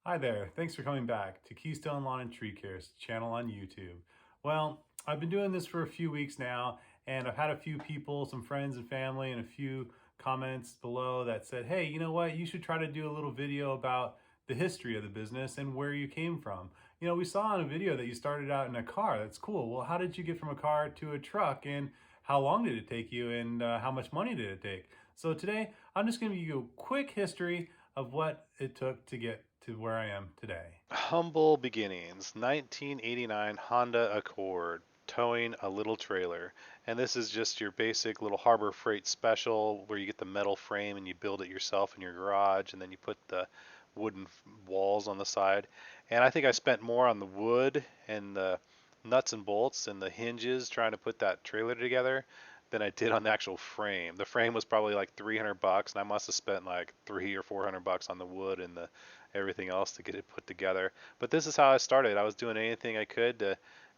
Hi there, thanks for coming back to Keystone Lawn and Tree Care's channel on YouTube. Well, I've been doing this for a few weeks now, and I've had a few people, some friends and family, and a few comments below that said, hey, you know what, you should try to do a little video about the history of the business and where you came from. We saw in a video that you started out in a car. That's cool. Well, how did you get from a car to a truck, and how long did it take you, and how much money did it take? So today, I'm just going to give you a quick history of what it took to get to where I am today. Humble beginnings, 1989 Honda Accord, towing a little trailer. And this is just your basic little Harbor Freight special where you get the metal frame and you build it yourself in your garage and then you put the wooden walls on the side. And I think I spent more on the wood and the nuts and bolts and the hinges trying to put that trailer together than I did on the actual frame. The frame was probably like 300 bucks and I must have spent like 3 or 400 bucks on the wood and the everything else to get it put together. But this is how I started. I was doing anything I could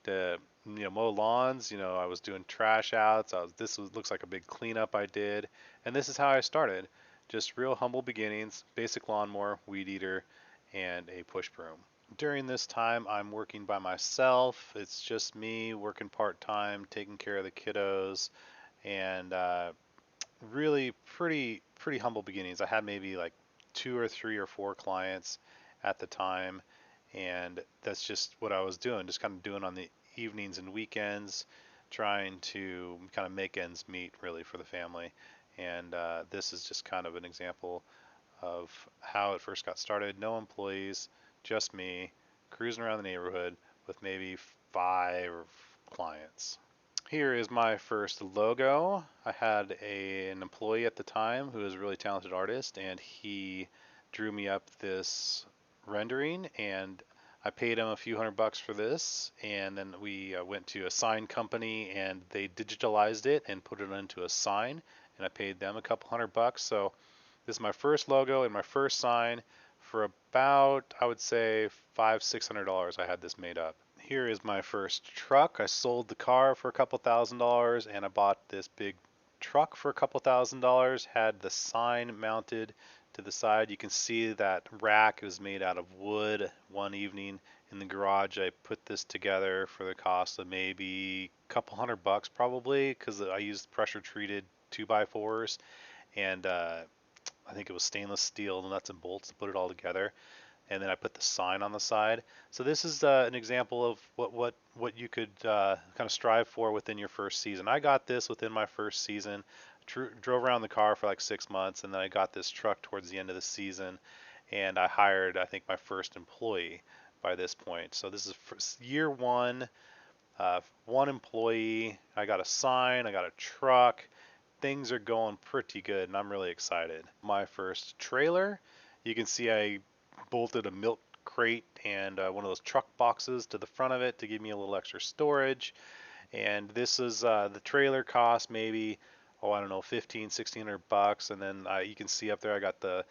to mow lawns. I was doing trash outs. Looks like a big cleanup I did, and this is how I started. Just real humble beginnings, basic lawnmower, weed eater, and a push broom. During this time, I'm working by myself. It's just me working part time, taking care of the kiddos, and really pretty humble beginnings. I had maybe like two or three or four clients at the time, and that's just what I was doing, just kind of doing on the evenings and weekends, trying to kind of make ends meet really for the family. And this is just kind of an example of how it first got started. No employees, just me, cruising around the neighborhood with maybe five clients. Here is my first logo. I had an employee at the time who was a really talented artist, and he drew me up this rendering, and I paid him a few $100 for this, and then we went to a sign company, and they digitalized it and put it into a sign, and I paid them a couple $100. So this is my first logo and my first sign for about, I would say, $500-600. I had this made up. Here is my first truck. I sold the car for a couple $1,000 and I bought this big truck for a couple $1,000. Had the sign mounted to the side. You can see that rack is made out of wood. One evening in the garage, I put this together for the cost of maybe a couple $100 probably, because I used pressure treated 2x4s, and I think it was stainless steel nuts and bolts to put it all together, and then I put the sign on the side. So this is an example of what you could kind of strive for within your first season. I got this within my first season. Drove around the car for like 6 months, and then I got this truck towards the end of the season, and I hired, I think, my first employee by this point. So this is year one, one employee. I got a sign, I got a truck. Things are going pretty good, and I'm really excited. My first trailer, you can see I bolted a milk crate and one of those truck boxes to the front of it to give me a little extra storage. And this is the trailer cost maybe, oh, I don't know, 1500-1600 bucks. And then you can see up there I got the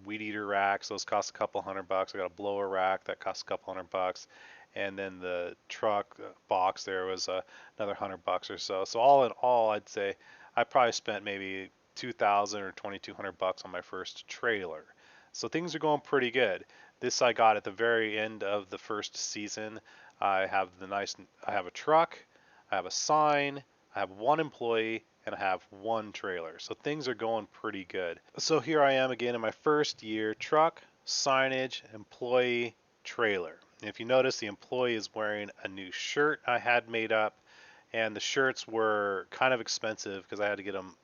weed eater racks. Those cost a couple $100. I got a blower rack that cost a couple $100. And then the truck box there was another $100 or so. So all in all, I'd say I probably spent maybe 2,000 or 2,200 bucks on my first trailer. So things are going pretty good. This I got at the very end of the first season. I have I have a truck, I have a sign, I have one employee, and I have one trailer. So things are going pretty good. So here I am again in my first year: truck, signage, employee, trailer. And if you notice, the employee is wearing a new shirt I had made up, and the shirts were kind of expensive because I had to get them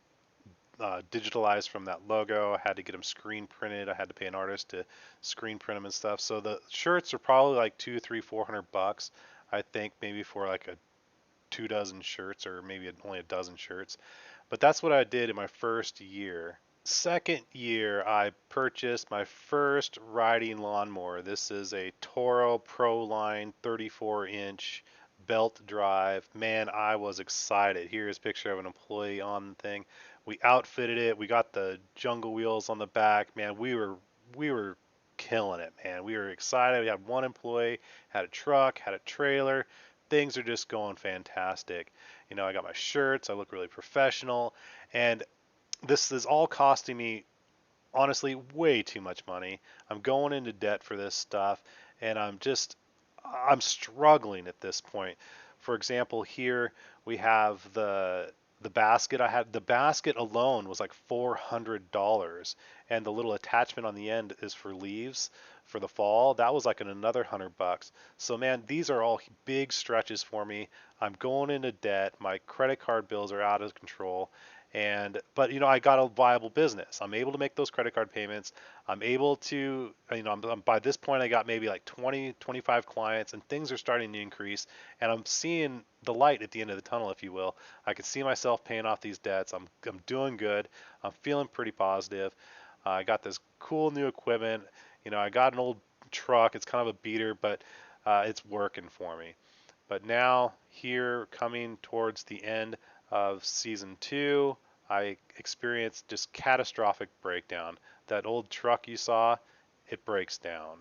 digitalized from that logo. I had to get them screen printed. I had to pay an artist to screen print them and stuff. So the shirts are probably like 2, 3, 400 bucks. I think maybe for like a 2 dozen shirts, or maybe only a dozen shirts. But that's what I did in my first year. Second year, I purchased my first riding lawnmower. This is a Toro Pro Line 34-inch belt drive. Man, I was excited. Here's a picture of an employee on the thing. We outfitted it. We got the jungle wheels on the back. Man, we were killing it, man. We were excited. We had one employee, had a truck, had a trailer. Things are just going fantastic. I got my shirts. I look really professional, and this is all costing me honestly way too much money. I'm going into debt for this stuff, and I'm struggling at this point. For example, here we have the basket. I had the basket alone was like $400, and the little attachment on the end is for leaves for the fall. That was like another $100. So man, these are all big stretches for me. I'm going into debt. My credit card bills are out of control. And but I got a viable business. I'm able to make those credit card payments. I'm able to, by this point I got maybe like 20, 25 clients, and things are starting to increase, and I'm seeing the light at the end of the tunnel, if you will. I can see myself paying off these debts. I'm doing good. I'm feeling pretty positive. I got this cool new equipment. I got an old truck. It's kind of a beater, but it's working for me. But now, here coming towards the end of season 2, I experienced just catastrophic breakdown. That old truck you saw, it breaks down.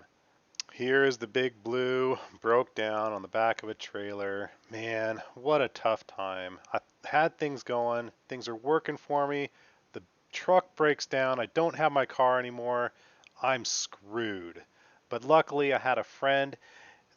Here is the big blue, broke down on the back of a trailer. Man, what a tough time. I had things going, things are working for me. The truck breaks down, I don't have my car anymore. I'm screwed. But luckily, I had a friend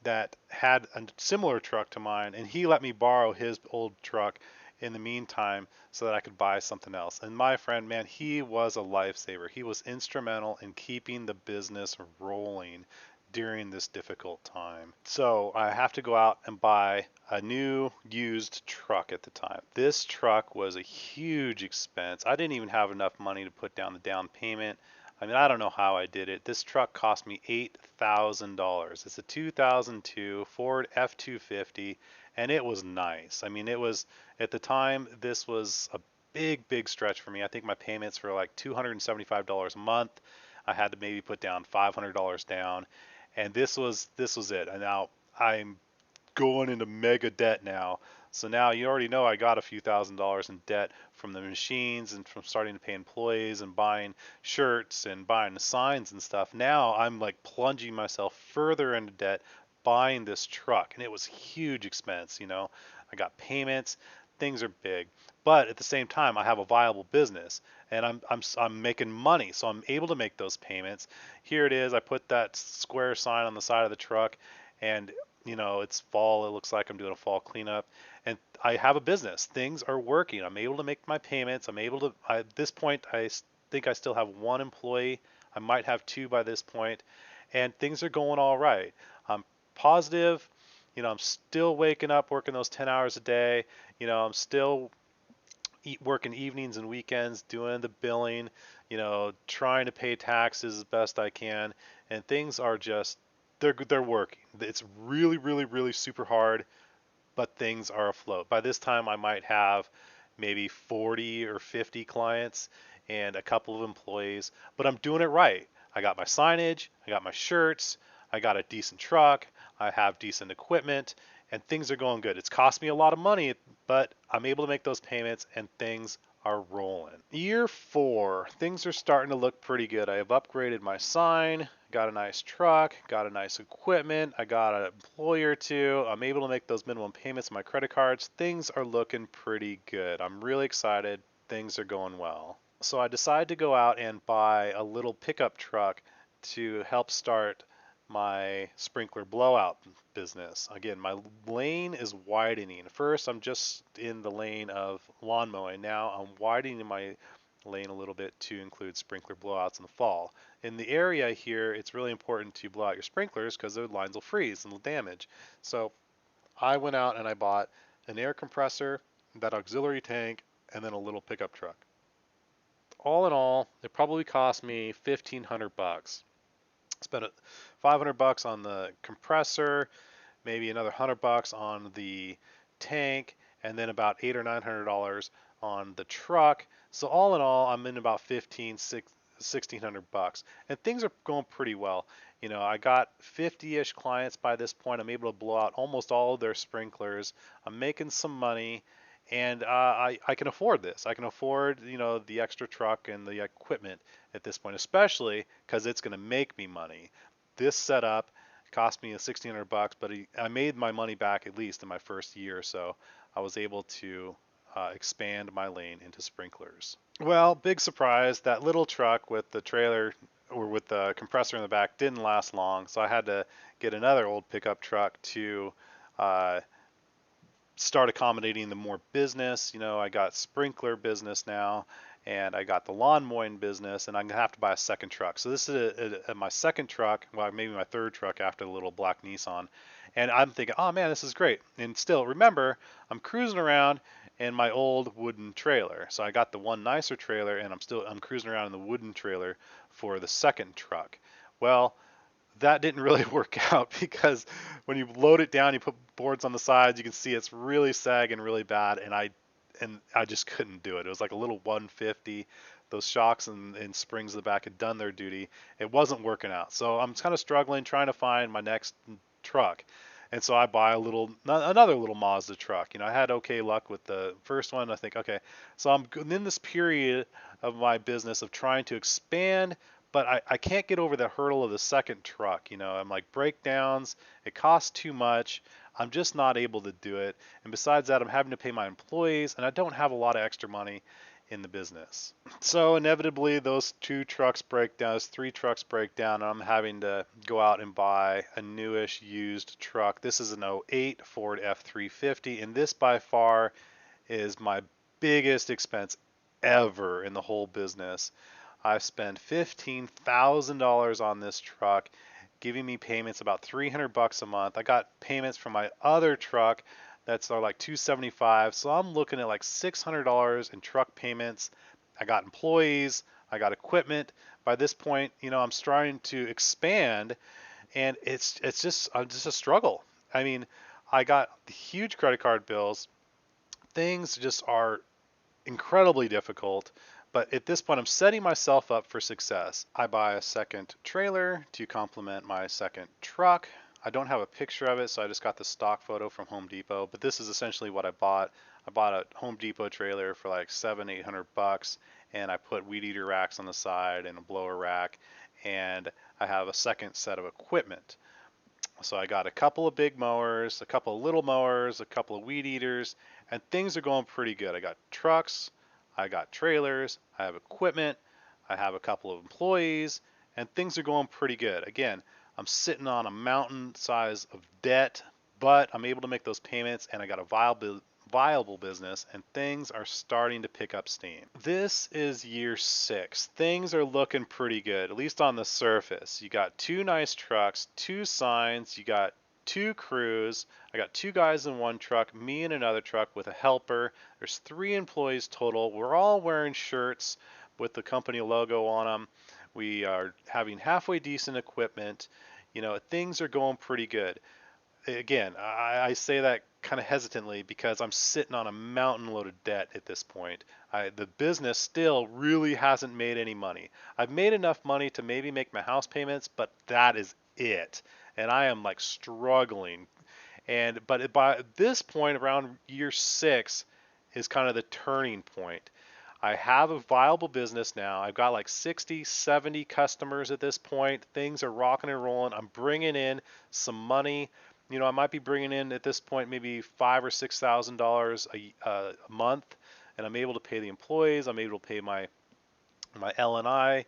that had a similar truck to mine, and he let me borrow his old truck in the meantime so that I could buy something else. And my friend, man, he was a lifesaver. He was instrumental in keeping the business rolling during this difficult time. So I have to go out and buy a new used truck at the time. This truck was a huge expense. I didn't even have enough money to put down the down payment. I mean, I don't know how I did it. This truck cost me $8,000. It's a 2002 Ford F-250, and it was nice. I mean, it was, at the time, this was a big stretch for me. I think my payments were like $275 a month. I had to maybe put down $500 down, and this was it. And now I'm going into mega debt now. So now you already know I got a few $1,000s in debt from the machines and from starting to pay employees and buying shirts and buying the signs and stuff. Now I'm like plunging myself further into debt buying this truck, and it was huge expense. I got payments, things are big. But at the same time, I have a viable business, and I'm making money, so I'm able to make those payments. Here it is. I put that square sign on the side of the truck, and it's fall. It looks like I'm doing a fall cleanup, and I have a business. Things are working. I'm able to make my payments. I'm able to. At this point, think I still have one employee. I might have two by this point, and things are going all right. I'm positive. I'm still waking up, working those 10 hours a day. I'm still working evenings and weekends, doing the billing. Trying to pay taxes as best I can, and things are just they're working. It's really super hard, but things are afloat. By this time, I might have maybe 40 or 50 clients and a couple of employees, but I'm doing it right. I got my signage, I got my shirts, I got a decent truck, I have decent equipment, and things are going good. It's cost me a lot of money, but I'm able to make those payments and things are rolling. Year 4, things are starting to look pretty good. I have upgraded my sign, got a nice truck, got a nice equipment, I got an employee or two. I'm able to make those minimum payments on my credit cards. Things are looking pretty good. I'm really excited. Things are going well. So I decided to go out and buy a little pickup truck to help start my sprinkler blowout business. Again, my lane is widening. First, I'm just in the lane of lawn mowing. Now I'm widening my lane a little bit to include sprinkler blowouts in the fall. In the area here, it's really important to blow out your sprinklers because the lines will freeze and will damage. So I went out and I bought an air compressor, that auxiliary tank, and then a little pickup truck. All in all, it probably cost me $1,500. Spent $500 on the compressor, maybe another $100 on the tank, and then about $800 or $900 on the truck. So all in all, I'm in about 1,600 bucks, and things are going pretty well. I got 50-ish clients by this point. I'm able to blow out almost all of their sprinklers. I'm making some money, and I can afford this. I can afford the extra truck and the equipment at this point, especially because it's going to make me money. This setup cost me 1,600 bucks, but I made my money back at least in my first year or so. I was able to expand my lane into sprinklers. Well, big surprise, that little truck with the trailer or with the compressor in the back didn't last long, so I had to get another old pickup truck to uh, start accommodating the more business. I got sprinkler business now, and I got the lawn mowing business, and I'm gonna have to buy a second truck. So this is my second truck, well, maybe my third truck after the little black Nissan. And I'm thinking, oh man, this is great. And still, remember, I'm cruising around in my old wooden trailer. So I got the one nicer trailer, and I'm cruising around in the wooden trailer for the second truck. Well, that didn't really work out because when you load it down, you put boards on the sides, you can see it's really sagging really bad, and I just couldn't do it. It was like a little 150. Those shocks and springs in the back had done their duty. It wasn't working out. So I'm kind of struggling trying to find my next truck. And so I buy another little Mazda truck. I had okay luck with the first one. I think, okay, so I'm in this period of my business of trying to expand, but I can't get over the hurdle of the second truck. I'm like breakdowns, it costs too much. I'm just not able to do it. And besides that, I'm having to pay my employees, and I don't have a lot of extra money in the business. So inevitably, those two trucks break down, those three trucks break down, and I'm having to go out and buy a newish used truck. This is an '08 Ford F350, and this by far is my biggest expense ever in the whole business. I've spent $15,000 on this truck, giving me payments about 300 bucks a month. I got payments from my other truck that's like 275, so I'm looking at like $600 in truck payments. I got employees, I got equipment. By this point, I'm starting to expand, and it's just a struggle. I mean, I got huge credit card bills. Things just are incredibly difficult. But at this point, I'm setting myself up for success. I buy a second trailer to complement my second truck. I don't have a picture of it, so I just got the stock photo from Home Depot. But this is essentially what I bought. I bought a Home Depot trailer for like 700-800 bucks, and I put weed eater racks on the side and a blower rack, and I have a second set of equipment. So I got a couple of big mowers, a couple of little mowers, a couple of weed eaters, and things are going pretty good. I got trucks, I got trailers, I have equipment, I have a couple of employees, and things are going pretty good. Again, I'm sitting on a mountain size of debt, but I'm able to make those payments, and I got a viable business, and things are starting to pick up steam. This is year 6. Things are looking pretty good, at least on the surface. You got two nice trucks, two signs, you got two crews. I got two guys in one truck, me in another truck with a helper. There's 3 employees total. We're all wearing shirts with the company logo on them. We are having halfway decent equipment. Things are going pretty good. Again, I say that kind of hesitantly because I'm sitting on a mountain load of debt at this point. The business still really hasn't made any money. I've made enough money to maybe make my house payments, but that is it. And I am like struggling. But by this point, around year 6, is kind of the turning point. I have a viable business now. I've got like 60, 70 customers at this point. Things are rocking and rolling. I'm bringing in some money. I might be bringing in at this point maybe $5,000 or $6,000 a month, and I'm able to pay the employees. I'm able to pay my L&I.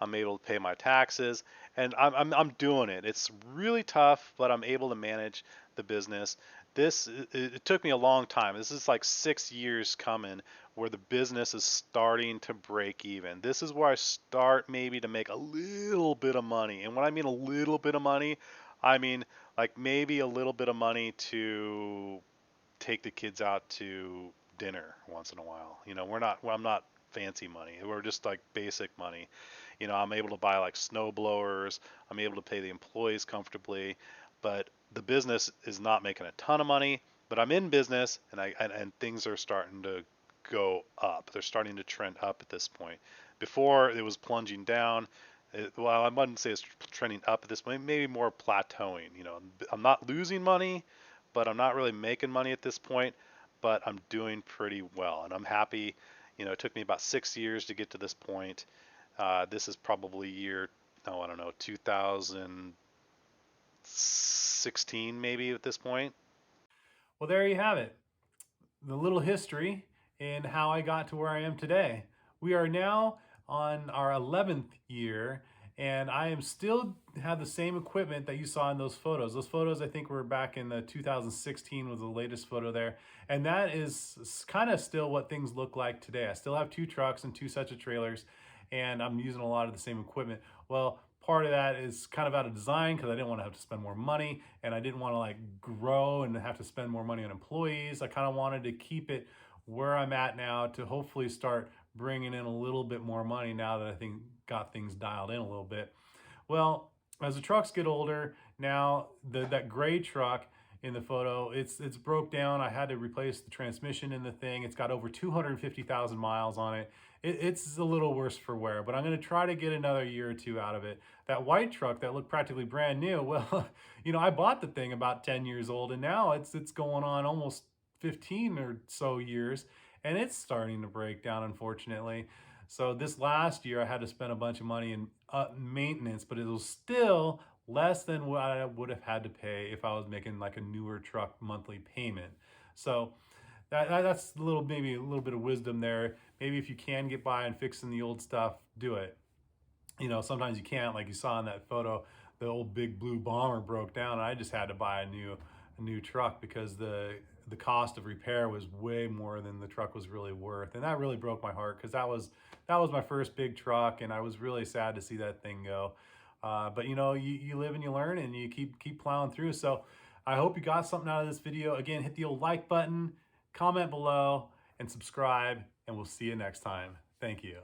I'm able to pay my taxes, and I'm doing it. It's really tough, but I'm able to manage the business. It took me a long time. This is like 6 years coming where the business is starting to break even. This is where I start maybe to make a little bit of money. And when I mean a little bit of money, I mean like maybe a little bit of money to take the kids out to dinner once in a while. I'm not fancy money. We're just like basic money. I'm able to buy like snow blowers. I'm able to pay the employees comfortably, but the business is not making a ton of money. But I'm in business, and things are starting to go up. They're starting to trend up at this point. Before it was plunging down. Well, I wouldn't say it's trending up at this point. Maybe more plateauing. I'm not losing money, but I'm not really making money at this point. But I'm doing pretty well, and I'm happy. It took me about 6 years to get to this point. This is probably year, oh, I don't know, 2016 maybe at this point. Well, there you have it. The little history in how I got to where I am today. We are now on our 11th year, and I am still have the same equipment that you saw in those photos. Those photos I think were back in the 2016 was the latest photo there. And that is kind of still what things look like today. I still have 2 trucks and 2 sets of trailers, and I'm using a lot of the same equipment. Well, part of that is kind of out of design because I didn't want to have to spend more money, and I didn't want to like grow and have to spend more money on employees. I kind of wanted to keep it where I'm at now to hopefully start bringing in a little bit more money now that I think got things dialed in a little bit. Well, as the trucks get older, now that gray truck in the photo, it's broke down. I had to replace the transmission in the thing. It's got over 250,000 miles on it. It's a little worse for wear, but I'm going to try to get another year or two out of it. That white truck that looked practically brand new, well, I bought the thing about 10 years old, and now it's going on almost 15 or so years, and it's starting to break down, unfortunately. So this last year I had to spend a bunch of money in maintenance, but it was still less than what I would have had to pay if I was making like a newer truck monthly payment. So that's a little, maybe a little bit of wisdom there. Maybe if you can get by and fixing the old stuff, do it. Sometimes you can't, like you saw in that photo, the old big blue bomber broke down and I just had to buy a new truck because the cost of repair was way more than the truck was really worth. And that really broke my heart because that was my first big truck, and I was really sad to see that thing go. But you live and you learn, and you keep plowing through. So I hope you got something out of this video. Again, hit the old like button, comment below, and subscribe, and we'll see you next time. Thank you.